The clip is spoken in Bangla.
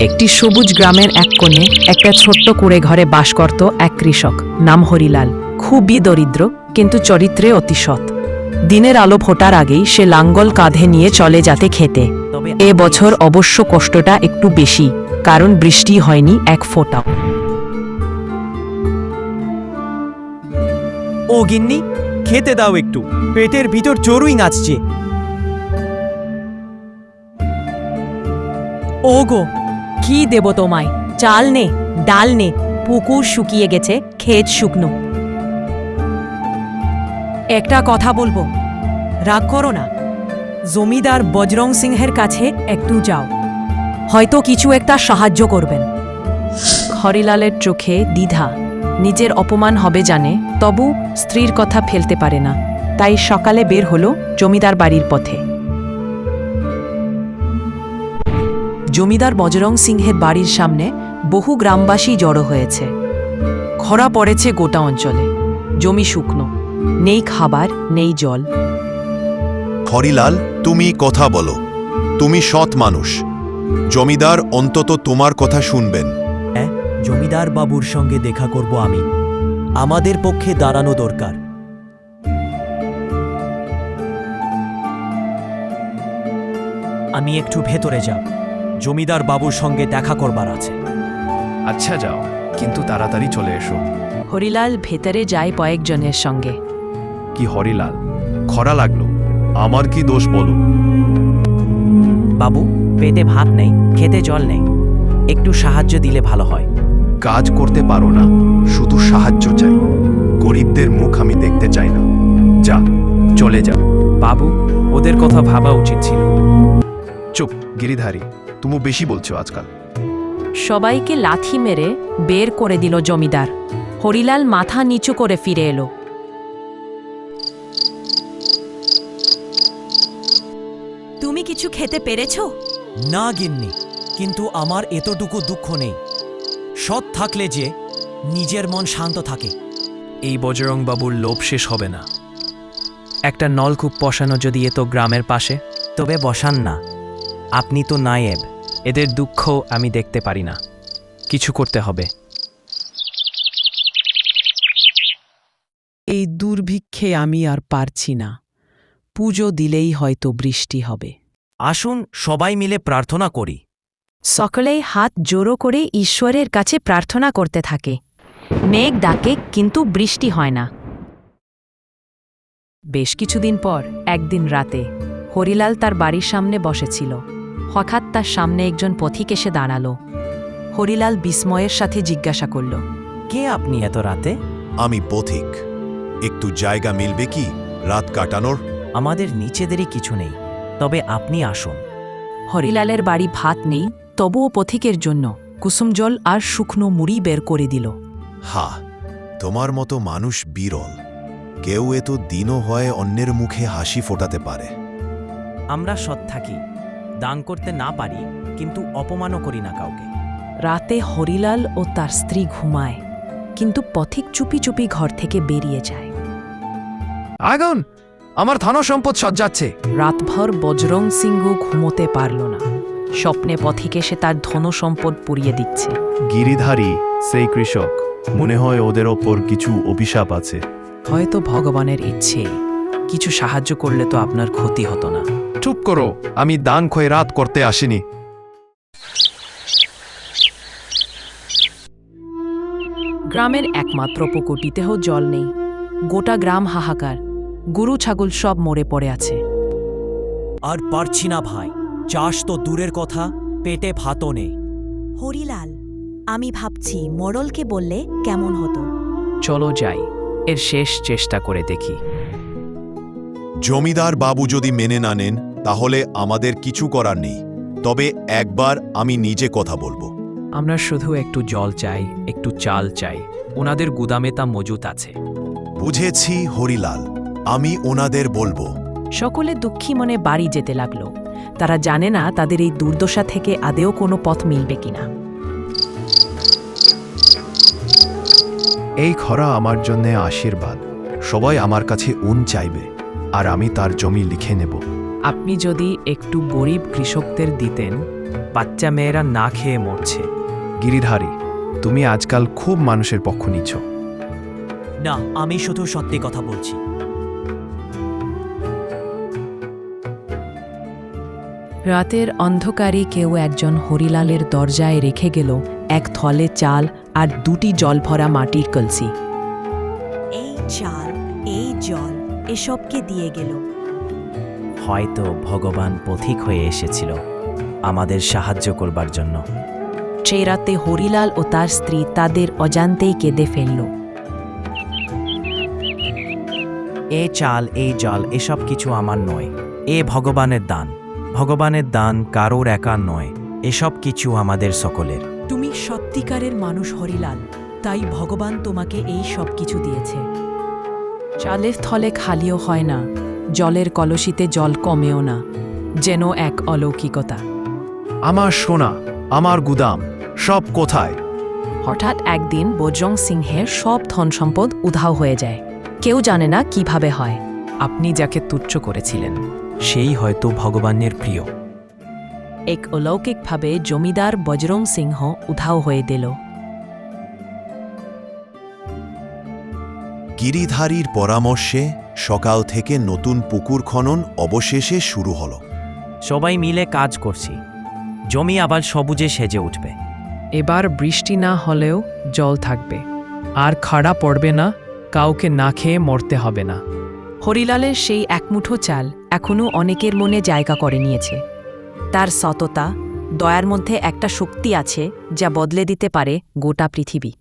একটি সবুজ গ্রামের এক কোণে একটা ছোট্ট কুঁড়ে ঘরে বাস করত এক কৃষক, নাম হরিলাল। খুবই দরিদ্র, কিন্তু চরিত্রে অতি সৎ। দিনের আলো ফোটার আগেই সে লাঙ্গল কাঁধে নিয়ে চলে যেতে খেতে। এ বছর অবশ্য কষ্টটা একটু বেশি, কারণ বৃষ্টি হয়নি এক ফোঁটাও। ও গিন্নি, খেতে দাও একটু, পেটের ভিতর চড়ুই নাচছে। ওগো, কি দেব তোমায়? চাল নে, ডাল নে, পুকুর শুকিয়ে গেছে, ক্ষেত শুকনো। একটা কথা বলবো, রাগ করো না। জমিদার বজরং সিংহের কাছে একটু যাও, হয়তো কিছু একটা সাহায্য করবেন। হরিলালের চোখে দ্বিধা, নিজের অপমান হবে জানে, তবু স্ত্রীর কথা ফেলতে পারে না। তাই সকালে বের হলো জমিদার বাড়ির পথে। জমিদার বজরং সিংহের বাড়ির সামনে বহু গ্রামবাসী জড়ো হয়েছে। খরা পড়েছে গোটা অঞ্চলে, জমি শুকনো, নেই খাবার, নেই জল। হরিলাল, তুমি কথা বলো। তুমি সৎ মানুষ, জমিদার অন্তত তোমার কথা শুনবেন। হ্যাঁ, জমিদার বাবুর সঙ্গে দেখা করব আমি। আমাদের পক্ষে দাঁড়ানো দরকার। আমি একটু ভেতরে যাব, জমিদার বাবুর সঙ্গে দেখা করবার আছে। আচ্ছা যাও, কিন্তু তাড়াতাড়ি চলে এসো। হরিলাল ভেতরে যায় কয়েকজনের সঙ্গে। কি হরিলাল, খরা লাগলো, আমার কি দোষ বলো? বাবু, পেটে ভাত নেই, খেতে জল নেই, একটু সাহায্য দিলে ভালো হয়। কাজ করতে পারো না, শুধু সাহায্য চাই। গরিবদের মুখ আমি দেখতে চাই না। যা, চলে যা। বাবু, ওদের কথা ভাবা উচিত ছিল। চুপ গিরিধারী, তুমি বেশি বলছো আজকাল। সবাইকে লাথি মেরে বের করে দিল জমিদার। হরিলাল মাথা নিচু করে ফিরে এলো। তুমি কিছু খেতে পেরেছো? না গিন্নি, কিন্তু আমার এতটুকু দুঃখ নেই। সৎ থাকলে যে নিজের মন শান্ত থাকে। এই বজরং বাবুর লোভ শেষ হবে না। একটা নলকূপ বসানো যদি এত গ্রামের পাশে। তবে বসান না, আপনি তো নায়েব। এদের দুঃখ আমি দেখতে পারি না, কিছু করতে হবে। এই দুর্ভিক্ষে আমি আর পারছি না। পুজো দিলেই হয়তো বৃষ্টি হবে। আসুন সবাই মিলে প্রার্থনা করি। সকলেই হাত জোড়ো করে ঈশ্বরের কাছে প্রার্থনা করতে থাকে। মেঘ ডাকে, কিন্তু বৃষ্টি হয় না। বেশ কিছুদিন পর একদিন রাতে হরিলাল তার বাড়ির সামনে বসেছিল। হঠাৎ তার সামনে একজন পথিক এসে দাঁড়ালো। হরিলাল বিস্ময়ের সাথে জিজ্ঞাসা করল, কে আপনি এত রাতে? আমি পথিক। একটু জায়গা মিলবে কি রাত কাটানোর? আমাদের নিচেদেরই কিছু নেই, তবে আপনি আসুন। হরিলালের বাড়ি ভাত নেই, তবুও পথিকের জন্য কুসুম জল আর শুকনো মুড়ি বের করে দিল। হা, তোমার মতো মানুষ বিরল। কেউ এত দিনও হয় অন্যের মুখে হাসি ফোটাতে পারে। আমরা সৎ থাকি, দান করতে না পারি, কিন্তু অপমানও করি না কাউকে। রাতে হরিলাল ও তার স্ত্রী ঘুমায়, কিন্তু পথিক চুপি চুপি ঘর থেকে বেরিয়ে যায়। আগুন, আমার ধন সম্পদ সজ্জাচ্ছে। রাতভর বজরং সিংহ ঘুমোতে পারল না। স্বপ্নে পথিক এসে তার ধনসম্পদ পুড়িয়ে দিচ্ছে। গিরিধারী সেই কৃষক, মনে হয় ওদের ওপর কিছু অভিশাপ আছে। হয়তো ভগবানের ইচ্ছে, কিছু সাহায্য করলে তো আপনার ক্ষতি হতো না। চুপ করো, আমি দান খয়রাত করতে আসিনি। গ্রামের একমাত্র পুকুরটিতেও জল নেই। গোটা গ্রাম হাহাকার, গরু ছাগল সব মরে পড়ে আছে। আর পারছি না ভাই, চাষ তো দূরের কথা, পেটে ভাতও নেই। হরিলাল, আমি ভাবছি মোড়লকে বললে কেমন হতো। চলো যাই, এর শেষ চেষ্টা করে দেখি। জমিদার বাবু যদি মেনে না নেন, তাহলে আমাদের কিছু করার নেই। তবে একবার আমি নিজে কথা বলবো। আমরা শুধু একটু জল চাই, একটু চাল চাই। ওনাদের গুদামে তা মজুত আছে। বুঝেছি হরিলাল, আমি ওনাদের বলবো। সকলে দুঃখী মনে বাড়ি যেতে লাগলো। তারা জানে না তাদের এই দুর্দশা থেকে আদেও কোনো পথ মিলবে কিনা। এই খরা আমার জন্য আশীর্বাদ। সবাই আমার কাছে চাইবে, আর আমি তার জমি লিখে নেব। আপনি যদি একটু গরিব কৃষকদের দিতেন, বাচ্চা মেয়েরা না খেয়ে মরছে। গিরিধারী, তুমি আজকাল খুব মানুষের পক্ষ নিচ্ছ। না, আমি শুধু সত্যি কথা বলছি। রাতের অন্ধকারে কেউ একজন হরিলালের দরজায় রেখে গেল এক থলে চাল আর 2টি জল ভরা মাটির কলসি। এই চাল, এই জল, এসবকে দিয়ে গেল। হয়তো ভগবান পথিক হয়ে এসেছিল আমাদের সাহায্য করবার জন্য। সেই রাতে হরিলাল ও তার স্ত্রী তাদের অজান্তেই কেঁদে ফেলল। এ চাল, এই জল, এসব কিছু আমার নয়। এ ভগবানের দান। ভগবানের দান কারোর একার নয়। এসব কিছু আমাদের সকলের। তুমি সত্যিকারের মানুষ হরিলাল, তাই ভগবান তোমাকে এই সব কিছু দিয়েছে। চালের থলে খালিও হয় না, জলের কলসিতে জল কমেও না, যেন এক অলৌকিকতা। আমার সোনা, আমার গুদাম, সব কোথায়? হঠাৎ একদিন বজরং সিংহের সব ধন সম্পদ উধাও হয়ে যায়। কেউ জানে না কিভাবে হয়। আপনি যাকে তুচ্ছ করেছিলেন সেই হয়তো ভগবানের প্রিয়। এক অলৌকিকভাবে জমিদার বজরং সিংহ উধাও হয়ে দিল। গিরিধারীর পরামর্শে সকাল থেকে নতুন পুকুর খনন অবশেষে শুরু হলো। সবাই মিলে কাজ করছি। জমি আবার সবুজে সেজে উঠবে। এবার বৃষ্টি না হলেও জল থাকবে, আর খাড়া পড়বে না, কাউকে না খেয়ে মরতে হবে না। হরিলালের সেই একমুঠো চাল এখনও অনেকের মনে জায়গা করে নিয়েছে। তার সততা, দয়ার মধ্যে একটা শক্তি আছে যা বদলে দিতে পারে গোটা পৃথিবী।